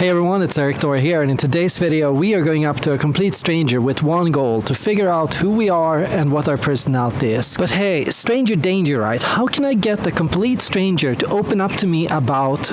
Hey everyone, it's Erik, Thor here, and in today's video we are going up to a complete stranger with one goal, to figure out who we are and what our personality is. But hey, stranger danger, right? How can I get the complete stranger to open up to me about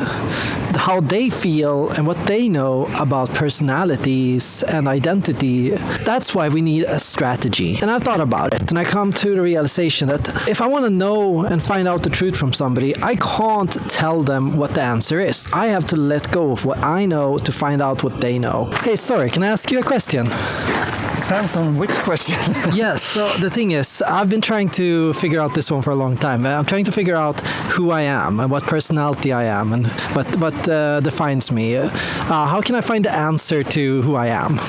how they feel and what they know about personalities and identity? That's why we need a strategy. And I've thought about it, and I come to the realization that if I want to know and find out the truth from somebody, I can't tell them what the answer is. I have to let go of what I know to find out what they know. Hey, sorry, can I ask you a question? Depends on which question. Yes, so the thing is, I've been trying to figure out this one for a long time. I'm trying to figure out who I am and what personality I am and what defines me. How can I find the answer to who I am?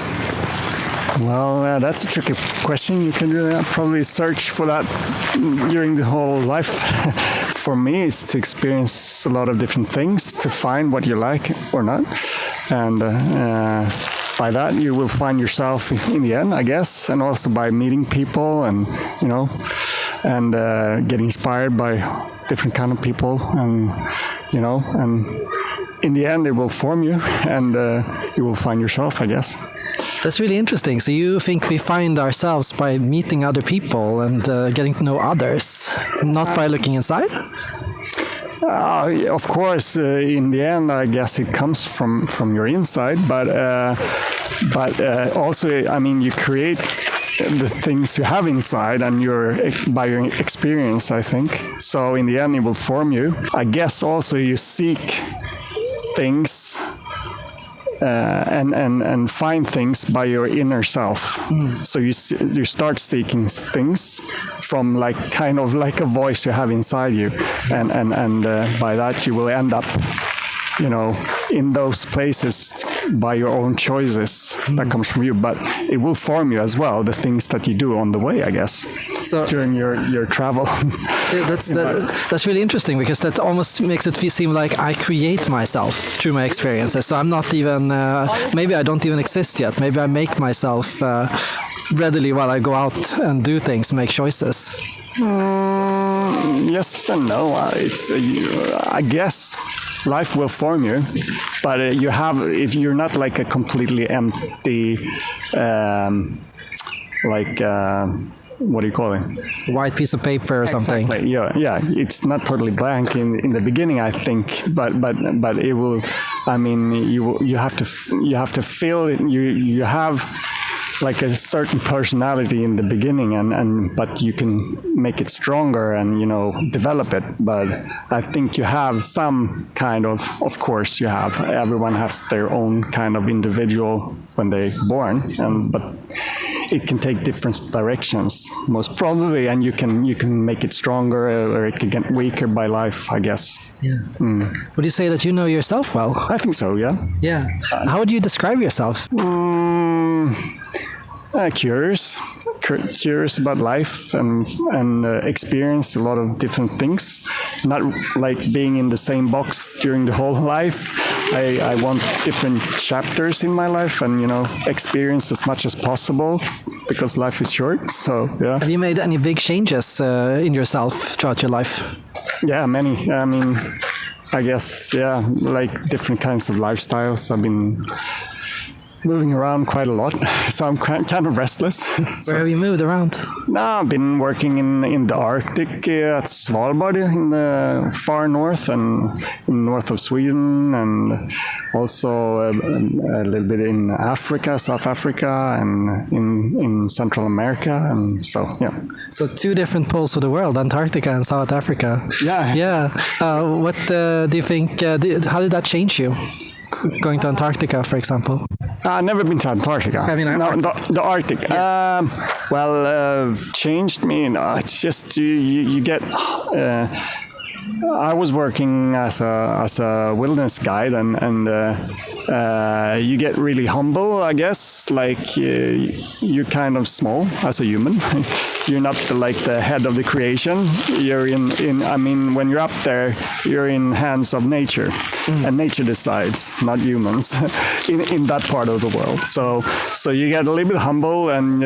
Well, that's a tricky question. You can probably search for that during the whole life. For me, it's to experience a lot of different things, to find what you like or not. And by that, you will find yourself in the end, I guess. And also by meeting people and, and getting inspired by different kind of people. And, and in the end, it will form you and you will find yourself, I guess. That's really interesting. So you think we find ourselves by meeting other people and getting to know others, not by looking inside? Of course, in the end, I guess it comes from your inside, but also, I mean, you create the things you have inside and by your experience, I think. So in the end, it will form you. I guess also you seek things and find things by your inner self. So you start seeking things from kind of like a voice you have inside you, and by that you will end up, in those places by your own choices that comes from you. But it will form you as well, the things that you do on the way, I guess, so during your travel. That's really interesting, because that almost makes it seem like I create myself through my experiences. So I'm not even, maybe I don't even exist yet. Maybe I make myself readily while I go out and do things, make choices. Yes and no. I guess life will form you, but if you're not like a completely empty, what do you call it? White piece of paper or something. Exactly. Yeah. It's not totally blank in the beginning, I think, but it will. I mean, you have to feel it. You have like a certain personality in the beginning, but you can make it stronger and develop it. But I think you have some kind of course you have. Everyone has their own kind of individual when they're born, but it can take different directions, most probably, and you can make it stronger, or it can get weaker by life, I guess. Yeah. Would you say that you know yourself well? I think so. Yeah. Yeah. How would you describe yourself? Curious about life and experience a lot of different things. Not like being in the same box during the whole life. I want different chapters in my life and experience as much as possible, because life is short. So yeah. Have you made any big changes in yourself throughout your life? Yeah, many. I mean, I guess like different kinds of lifestyles. I've been moving around quite a lot, so I'm kind of restless. Where have you moved around? No, I've been working in the Arctic at Svalbard in the far north and in north of Sweden, and also a little bit in Africa, South Africa, and in Central America, and so yeah. So 2 different poles of the world, Antarctica and South Africa. Yeah. Yeah. What do you think? How did that change you? Going to Antarctica, for example? I've never been to Antarctica. I mean, the Arctic. Yes. Changed me. It's just you get. I was working as a wilderness guide, and you get really humble, I guess. Like you're kind of small as a human. You're not like the head of the creation. You're in. I mean, when you're up there, you're in hands of nature, and nature decides, not humans, in that part of the world. So you get a little bit humble, and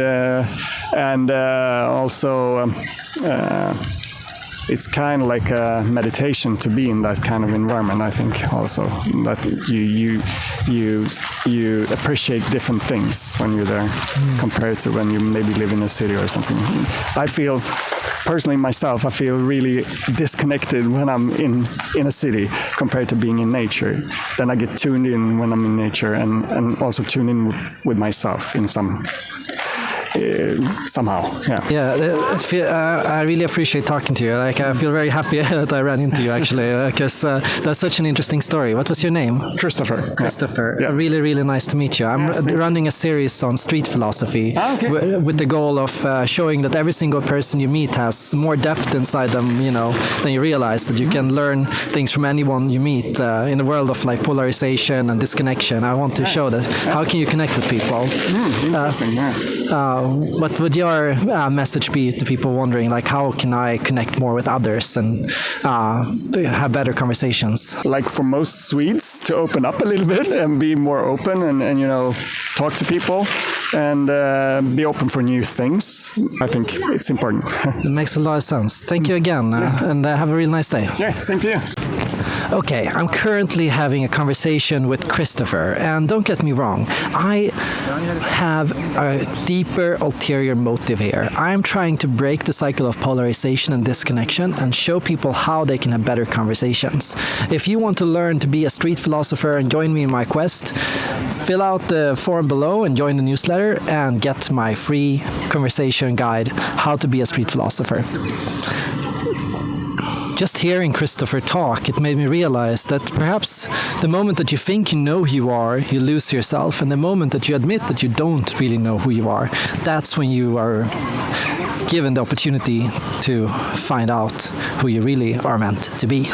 also. it's kind of like a meditation to be in that kind of environment. I think also that you appreciate different things when you're there compared to when you maybe live in a city or something. I feel personally myself, I feel really disconnected when I'm in a city compared to being in nature. Then I get tuned in when I'm in nature and also tune in with myself in somehow. I really appreciate talking to you. Like, I feel very happy that I ran into you, actually, because that's such an interesting story. What was your name? Christopher. Christopher. Yeah. Really, really nice to meet you. I'm running a series on street philosophy with the goal of showing that every single person you meet has more depth inside them, than you realize, that you can learn things from anyone you meet in the world of like polarization and disconnection. I want to show that. How can you connect with people? Interesting, what would your message be to people wondering, like, how can I connect more with others and have better conversations? Like for most Swedes, to open up a little bit and be more open and talk to people and be open for new things. I think it's important. It makes a lot of sense. Thank you again, and have a really nice day. Yeah, same to you. Okay, I'm currently having a conversation with Christopher, and don't get me wrong, I have a deeper ulterior motive here. I'm trying to break the cycle of polarization and disconnection and show people how they can have better conversations. If you want to learn to be a street philosopher and join me in my quest, fill out the form below and join the newsletter and get my free conversation guide, How to be a Street Philosopher. Just hearing Christopher talk, it made me realize that perhaps the moment that you think you know who you are, you lose yourself, and the moment that you admit that you don't really know who you are, that's when you are given the opportunity to find out who you really are meant to be.